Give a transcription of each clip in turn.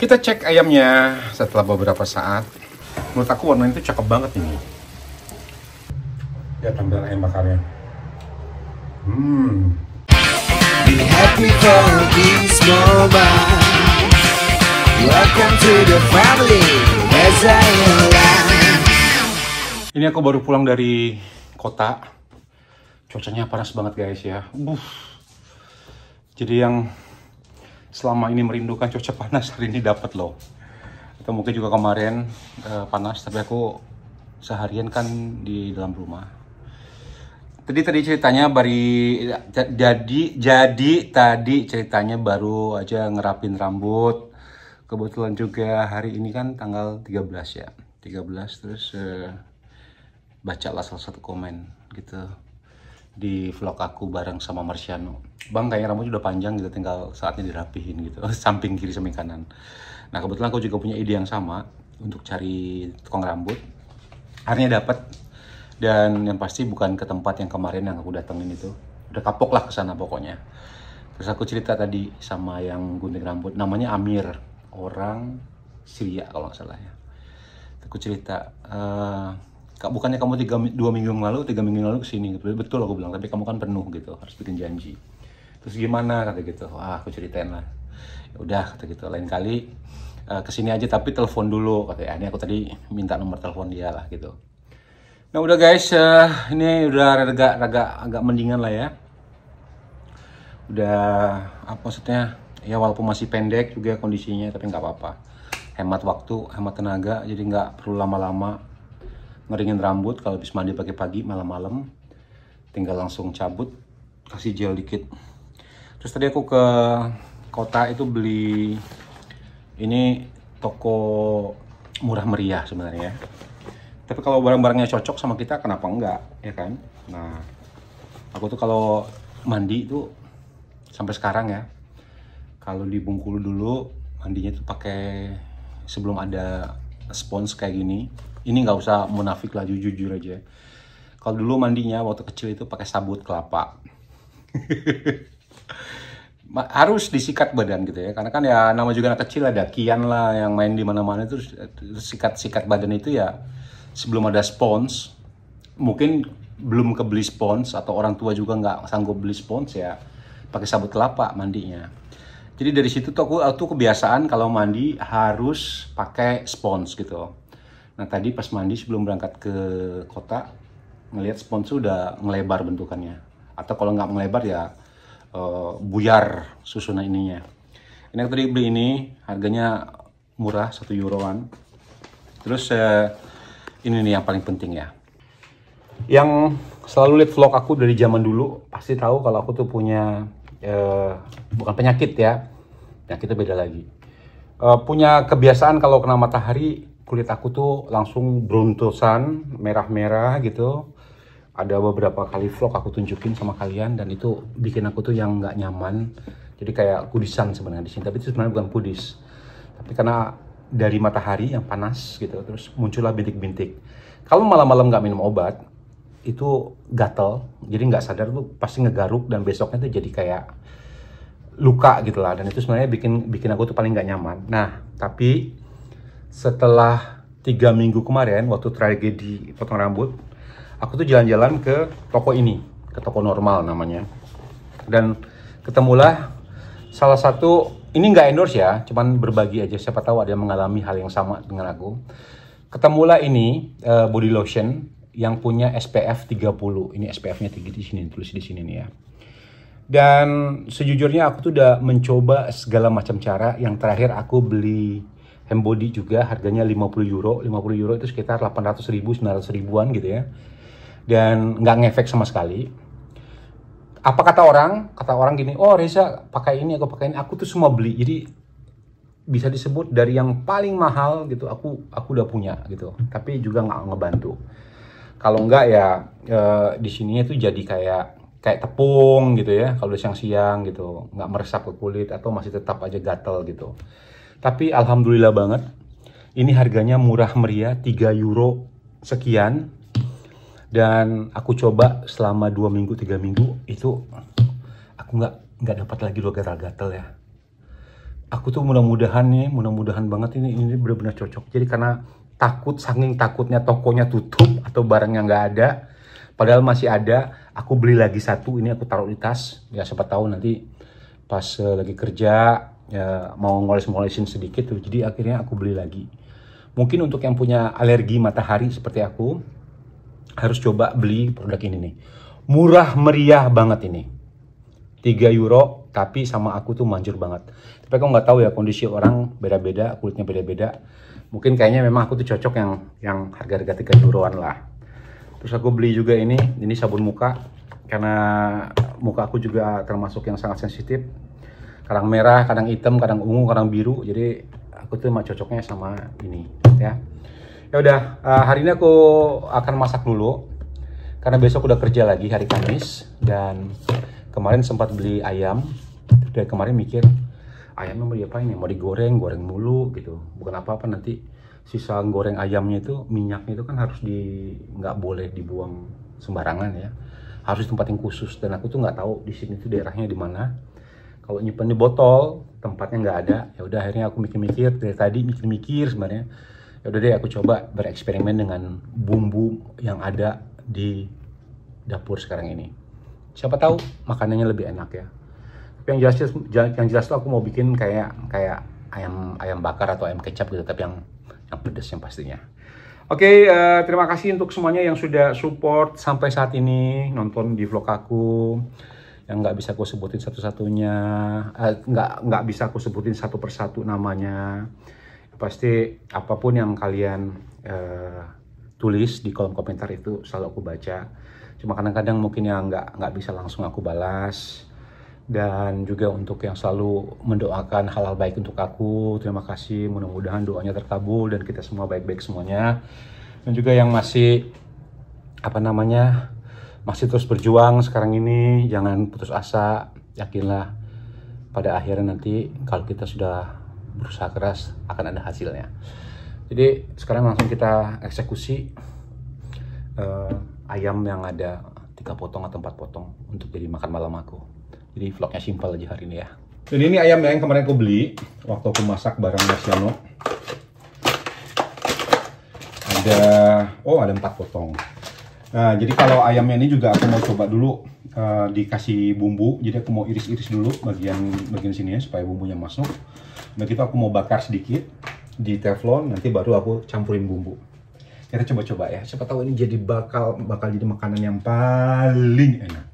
Kita cek ayamnya setelah beberapa saat. Menurut aku warnanya itu cakep banget ini. Ya, tampilan ayam bakarnya. Be happy for this moment. Welcome to the family. As I am. Ini aku baru pulang dari kota. Cuacanya panas banget guys ya. Jadi yang selama ini merindukan cuaca panas hari ini dapat loh. Atau mungkin juga kemarin panas, tapi aku seharian kan di dalam rumah. Tadi ceritanya jadi tadi ceritanya baru aja ngerapin rambut. Kebetulan juga hari ini kan tanggal 13 ya. 13 terus bacalah salah satu komen gitu di vlog aku bareng sama Marciano. Bang, kayaknya rambut udah panjang gitu, tinggal saatnya dirapihin gitu. Samping kiri samping kanan. Nah, kebetulan aku juga punya ide yang sama untuk cari tukang rambut. Akhirnya dapat. Dan yang pasti bukan ke tempat yang kemarin yang aku datengin itu. Udah kapok lah ke sana pokoknya. Terus aku cerita tadi sama yang gunting rambut, namanya Amir, orang Syria kalau nggak salah ya. Aku cerita, bukannya kamu 2 minggu yang lalu, 3 minggu yang lalu kesini? Betul aku bilang, tapi kamu kan penuh gitu, harus bikin janji. Terus gimana kata gitu? Wah, aku ceritain lah. Ya udah kata gitu, lain kali kesini aja tapi telepon dulu kata ya. Ini aku tadi minta nomor telepon dia lah gitu. Nah udah guys, ini udah agak mendingan lah ya. Udah apa maksudnya? Ya walaupun masih pendek juga kondisinya, tapi nggak apa-apa. Hemat waktu, hemat tenaga, jadi nggak perlu lama-lama ngeringin rambut. Kalau habis mandi pagi-pagi, malam-malam tinggal langsung cabut, kasih gel dikit. Terus tadi aku ke kota itu beli, ini toko murah meriah sebenarnya. Tapi kalau barang-barangnya cocok sama kita, kenapa enggak, ya kan? Nah, aku tuh kalau mandi itu sampai sekarang ya, kalau di Bengkulu dulu mandinya tuh pakai, sebelum ada spons kayak gini, ini nggak usah munafik lah, jujur aja. Kalau dulu mandinya waktu kecil itu pakai sabut kelapa. Harus disikat badan gitu ya, karena kan ya nama juga anak kecil, ada kian lah yang main di mana-mana, terus sikat badan itu ya sebelum ada spons. Mungkin belum kebeli spons atau orang tua juga nggak sanggup beli spons ya, pakai sabut kelapa mandinya. Jadi dari situ tuh aku kebiasaan kalau mandi harus pakai spons gitu. Nah tadi pas mandi sebelum berangkat ke kota, ngelihat spons udah ngelebar bentukannya. Atau kalau nggak ngelebar ya buyar susunan ininya. Ini aku tadi beli ini, harganya murah, 1 euroan. Terus ini nih yang paling penting ya. Yang selalu lihat vlog aku dari zaman dulu, pasti tahu kalau aku tuh punya, bukan penyakit ya, penyakit itu beda lagi. Punya kebiasaan kalau kena matahari, kulit aku tuh langsung beruntusan, merah-merah gitu. Ada beberapa kali vlog aku tunjukin sama kalian, dan itu bikin aku tuh yang nggak nyaman. Jadi kayak kudisan sebenarnya di sini, tapi itu sebenarnya bukan kudis. Tapi karena dari matahari yang panas gitu, terus muncullah bintik-bintik. Kalau malam-malam nggak minum obat, itu gatel, jadi nggak sadar tuh pasti ngegaruk, dan besoknya tuh jadi kayak luka gitu lah. Dan itu sebenarnya bikin aku tuh paling nggak nyaman. Nah, tapi setelah 3 minggu kemarin waktu tragedi potong rambut, aku tuh jalan-jalan ke toko ini, ke toko normal namanya, dan ketemulah salah satu, ini nggak endorse ya, cuman berbagi aja, siapa tahu ada yang mengalami hal yang sama dengan aku. Ketemulah ini body lotion yang punya SPF 30. Ini SPF-nya tinggi di sini, tulis di sini nih ya. Dan sejujurnya aku tuh udah mencoba segala macam cara. Yang terakhir aku beli Hembody juga, harganya 50 euro. 50 euro itu sekitar 800 ribu, 900 ribuan gitu ya. Dan nggak ngefek sama sekali. Apa kata orang? Kata orang gini, oh Reza pakai ini, aku pakai ini. Aku tuh semua beli. Jadi bisa disebut dari yang paling mahal gitu, aku udah punya gitu. Tapi juga nggak ngebantu. Kalau enggak ya di sininya tuh jadi kayak tepung gitu ya. Kalau siang-siang gitu, nggak meresap ke kulit atau masih tetap aja gatel gitu. Tapi alhamdulillah banget, ini harganya murah meriah, 3 euro sekian. Dan aku coba selama 2 minggu, 3 minggu itu aku nggak dapat lagi loh gatal-gatal ya. aku tuh mudah-mudahan banget ini benar-benar cocok. Jadi karena saking takutnya tokonya tutup atau barangnya nggak ada, padahal masih ada, aku beli lagi satu. Ini aku taruh di tas, ya siapa tahu nanti pas lagi kerja ya mau ngoles-ngolesin sedikit tuh. Jadi akhirnya aku beli lagi. Mungkin untuk yang punya alergi matahari seperti aku, harus coba beli produk ini nih. Murah meriah banget ini. 3 euro, tapi sama aku tuh manjur banget. Tapi aku nggak tahu ya, kondisi orang beda-beda, kulitnya beda-beda. Mungkin kayaknya memang aku tuh cocok yang harga-harga 3 euroan lah. Terus aku beli juga ini sabun muka. Karena muka aku juga termasuk yang sangat sensitif. Kadang merah, kadang hitam, kadang ungu, kadang biru. Jadi aku tuh emang cocoknya sama ini ya. Ya udah, hari ini aku akan masak dulu. Karena besok udah kerja lagi hari Kamis. Dan kemarin sempat beli ayam. Dari kemarin mikir, ayamnya mau diapain ya? Mau digoreng, goreng mulu gitu. Bukan apa-apa, nanti sisa goreng ayamnya itu, minyaknya itu kan harus nggak boleh dibuang sembarangan ya. Harus di tempat yang khusus. Dan aku tuh nggak tahu di sini tuh daerahnya di mana. Kalau nyimpen di botol, tempatnya nggak ada. Ya udah, akhirnya aku mikir-mikir dari tadi, mikir-mikir sebenarnya. Ya udah deh, aku coba bereksperimen dengan bumbu yang ada di dapur sekarang ini. Siapa tahu makanannya lebih enak ya. Tapi yang jelas tuh aku mau bikin kayak ayam bakar atau ayam kecap gitu, tapi yang pedas yang pastinya. Oke, terima kasih untuk semuanya yang sudah support sampai saat ini, nonton di vlog aku. Yang nggak bisa aku sebutin satu-satunya, nggak bisa aku sebutin satu persatu namanya. Pasti apapun yang kalian tulis di kolom komentar itu selalu aku baca. Cuma kadang-kadang mungkin yang nggak bisa langsung aku balas. Dan juga untuk yang selalu mendoakan hal-hal baik untuk aku, terima kasih. Mudah-mudahan doanya terkabul dan kita semua baik-baik semuanya. Dan juga yang masih masih terus berjuang sekarang ini, jangan putus asa. Yakinlah pada akhirnya nanti kalau kita sudah berusaha keras akan ada hasilnya. Jadi sekarang langsung kita eksekusi ayam yang ada 3 potong atau 4 potong untuk jadi makan malam aku. Jadi vlognya simpel aja hari ini ya. Dan ini ayam yang kemarin aku beli waktu aku masak bareng Mas Yano. Ada 4 potong. Nah, jadi kalau ayamnya ini juga aku mau coba dulu dikasih bumbu. Jadi aku mau iris-iris dulu bagian sini ya supaya bumbunya masuk. Nah, gitu aku mau bakar sedikit di teflon, nanti baru aku campurin bumbu. Kita coba-coba ya. Siapa tahu ini jadi bakal jadi makanan yang paling enak.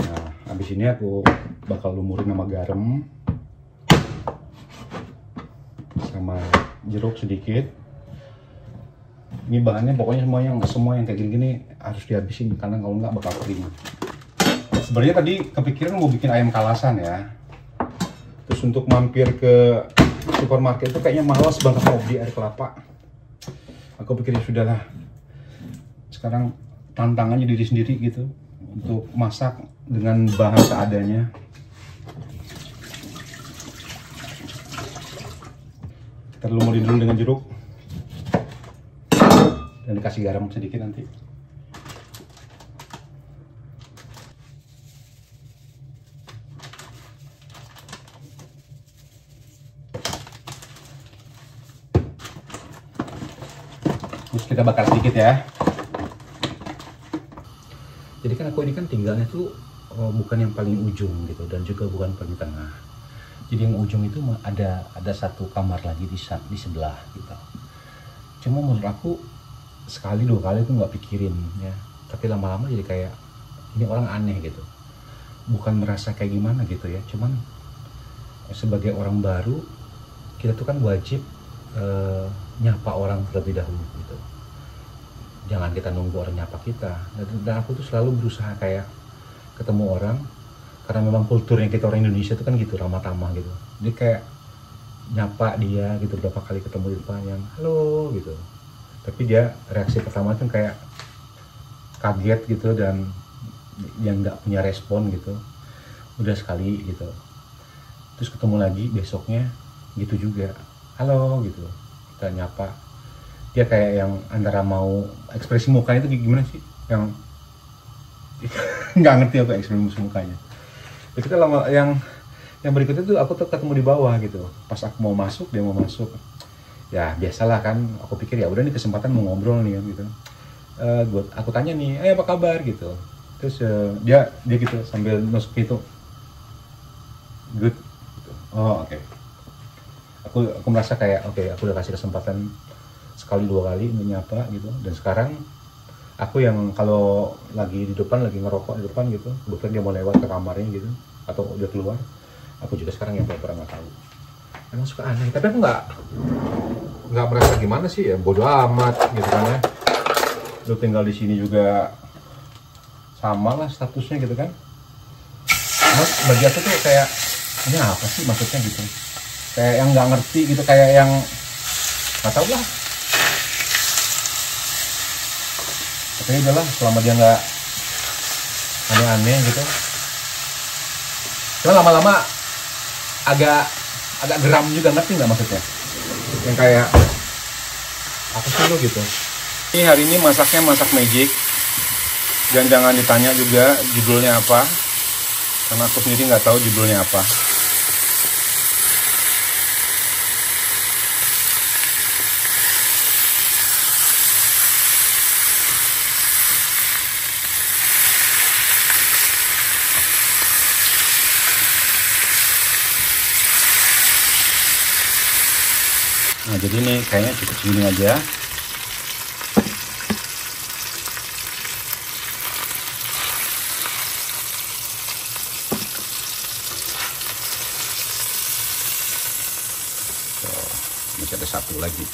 Nah, habis ini aku bakal lumurin sama garam sama jeruk sedikit. Ini bahannya pokoknya semua yang kayak gini harus dihabisin karena kalau nggak bakal kering. Sebenarnya tadi kepikiran mau bikin ayam kalasan ya. Terus untuk mampir ke supermarket itu kayaknya malas banget mau beli air kelapa. Aku pikir ya sudahlah. Sekarang tantangannya diri sendiri gitu untuk masak dengan bahan seadanya. Kita lumurin dulu dengan jeruk. Dan dikasih garam sedikit nanti. Terus kita bakar sedikit ya. Jadi kan aku ini kan tinggalnya tuh bukan yang paling ujung gitu, dan juga bukan paling tengah. Jadi yang ujung itu ada satu kamar lagi di sebelah gitu. Cuma menurut aku sekali 2 kali tuh nggak pikirin ya, tapi lama-lama jadi kayak ini orang aneh gitu. Bukan merasa kayak gimana gitu ya, cuman sebagai orang baru kita tuh kan wajib nyapa orang terlebih dahulu gitu. Jangan kita nunggu orang nyapa kita. Dan aku tuh selalu berusaha kayak ketemu orang, karena memang kulturnya kita orang Indonesia itu kan gitu, ramah tamah gitu. Jadi kayak nyapa dia gitu, berapa kali ketemu di depan yang halo gitu. Tapi dia reaksi pertama tuh kayak kaget gitu, dan yang nggak punya respon gitu. Udah sekali gitu, terus ketemu lagi besoknya gitu juga, halo gitu, kita nyapa. Dia kayak yang antara mau ekspresi mukanya itu gimana sih, yang nggak ngerti apa ekspresi mukanya. Ya, kita lama yang berikutnya tuh aku tuh ketemu di bawah gitu. Pas aku mau masuk, dia mau masuk. Ya biasalah kan, aku pikir ya udah nih kesempatan mau ngobrol nih kan gitu. Aku tanya nih, apa kabar gitu. Terus dia gitu sambil nusuk itu, good. Gitu. Oh oke. Aku merasa kayak oke, aku udah kasih kesempatan sekali dua kali menyapa gitu. Dan sekarang aku yang kalau lagi di depan lagi ngerokok di depan gitu, kebetulan dia mau lewat ke kamarnya gitu atau udah keluar, aku juga sekarang yang pura-pura nggak tahu. Emang suka aneh, tapi aku nggak merasa gimana sih ya, bodo amat gitu kan ya. Lu tinggal di sini juga sama lah statusnya gitu kan. Mas bagi aku tuh kayak ini apa sih maksudnya gitu, kayak yang nggak ngerti gitu, kayak yang nggak tahu lah. Tapi udahlah, selama dia nggak aneh-aneh gitu. Cuma lama-lama agak geram juga, ngerti nggak maksudnya? Yang kayak apa sih lo gitu. Ini hari ini masaknya masak magic. Dan jangan ditanya juga judulnya apa, karena aku sendiri nggak tahu judulnya apa. Nah jadi ini kayaknya cukup segini aja. Masih ada satu lagi.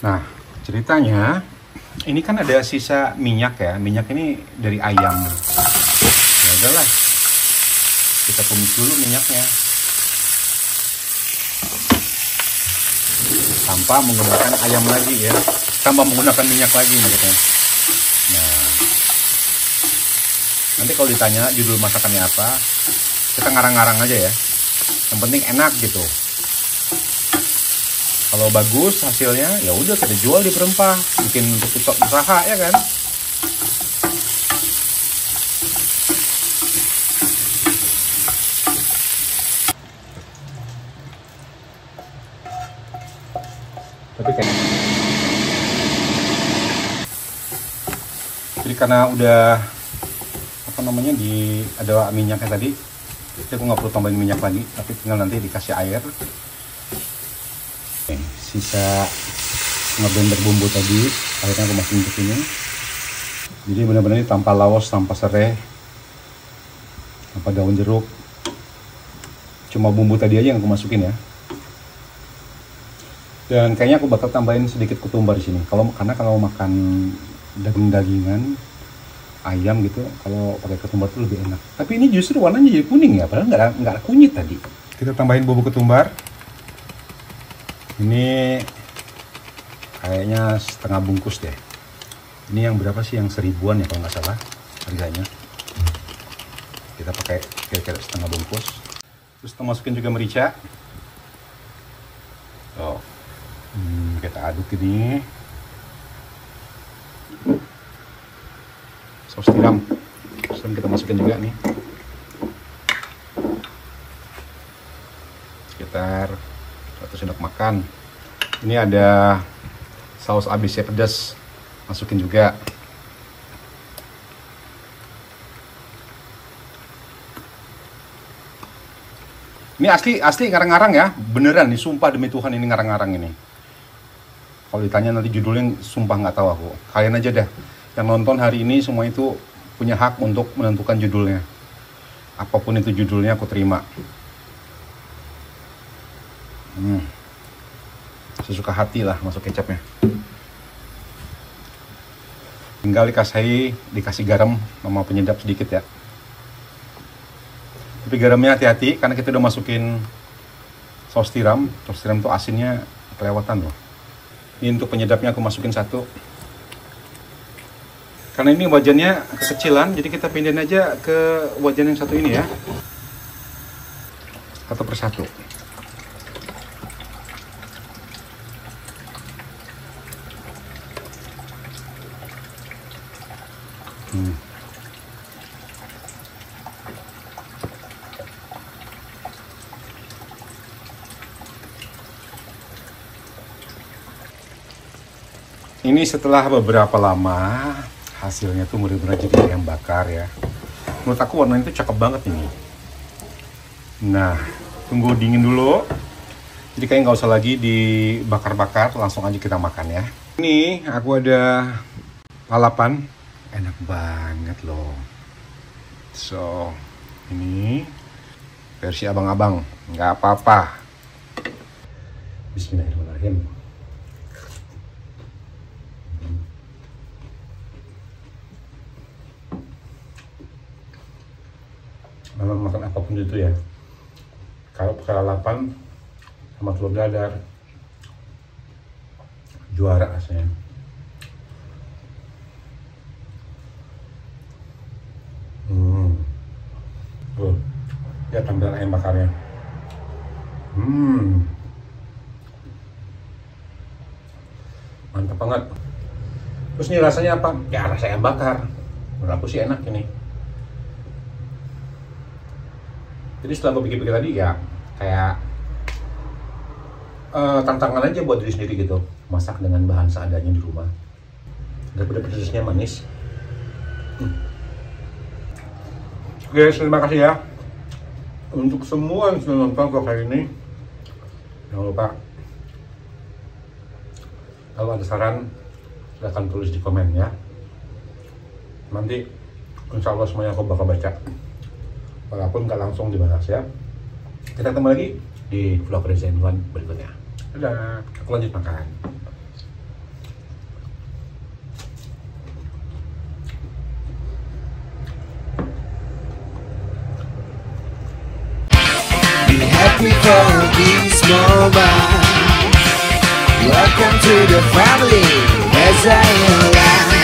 Nah ceritanya ini kan ada sisa minyak ya. Minyak ini dari ayam. Ya udahlah, kita tumis dulu minyaknya tanpa menggunakan ayam lagi ya, tanpa menggunakan minyak lagi maksudnya. Nah nanti kalau ditanya judul masakannya apa, kita ngarang-ngarang aja ya. Yang penting enak gitu. Kalau bagus hasilnya, ya udah kita jual di Perempah, bikin untuk usaha ya kan. Tapi kayak jadi karena udah apa namanya ada minyaknya tadi, jadi aku nggak perlu tambahin minyak lagi, tapi tinggal nanti dikasih air. Sisa ngeblender bumbu tadi akhirnya aku masukin ke sini. Jadi benar-benar ini tanpa laos, tanpa serai, tanpa daun jeruk, cuma bumbu tadi aja yang aku masukin ya. Dan kayaknya aku bakal tambahin sedikit ketumbar di sini. Karena kalau makan daging-dagingan ayam gitu, kalau pakai ketumbar itu lebih enak. Tapi ini justru warnanya jadi kuning ya, padahal nggak ada kunyit tadi. Kita tambahin bubuk ketumbar. Ini kayaknya setengah bungkus deh. Ini yang berapa sih? Yang 1000-an ya kalau nggak salah harganya. Kita pakai kira-kira setengah bungkus. Terus kita masukin juga merica. Oh, kita aduk ini. Saus tiram. Terus kita masukin juga nih. Sekitar 1 sendok makan. Ini ada saus ABC pedas, masukin juga. Ini asli ngarang-ngarang ya, beneran nih, sumpah demi Tuhan ini ngarang-ngarang ini. Kalau ditanya nanti judulnya, sumpah nggak tahu aku. Kalian aja dah yang nonton hari ini, semua itu punya hak untuk menentukan judulnya. Apapun itu judulnya aku terima. Sesuka hati lah masuk kecapnya. Tinggal dikasih garam sama penyedap sedikit ya. Tapi garamnya hati-hati karena kita udah masukin saus tiram. Saus tiram tuh asinnya kelewatan loh. Ini untuk penyedapnya aku masukin 1. Karena ini wajannya kekecilan, jadi kita pindahin aja ke wajan yang satu ini ya. 1 per 1. Ini setelah beberapa lama hasilnya tuh bener-bener jadi ayam bakar ya. Menurut aku warnanya itu cakep banget ini. Nah, tunggu dingin dulu. Jadi kayaknya nggak usah lagi dibakar-bakar, langsung aja kita makan ya. Ini aku ada lalapan, enak banget loh. So, ini versi abang-abang, nggak apa-apa. Bismillahirrahmanirrahim. Memang makan apapun itu ya, kalau pakai lalapan sama telur dadar juara rasanya. Ya tampilan ayam bakarnya. Mantap banget. Terus ini rasanya apa? Ya rasa ayam bakar. Menurut aku sih enak ini. Jadi setelah gue pikir-pikir tadi ya kayak tantangan aja buat diri sendiri gitu, masak dengan bahan seadanya di rumah daripada pedasnya manis. Oke, terima kasih ya untuk semua yang sudah nonton vlog kali ini. Jangan lupa kalau ada saran silahkan tulis di komen ya, nanti insya Allah semuanya aku bakal baca walaupun nggak langsung dibahas ya. Kita ketemu lagi di vlog Reza One berikutnya. Dadah, aku lanjut makan. Be happy for this moment. Welcome to the family, Reza One.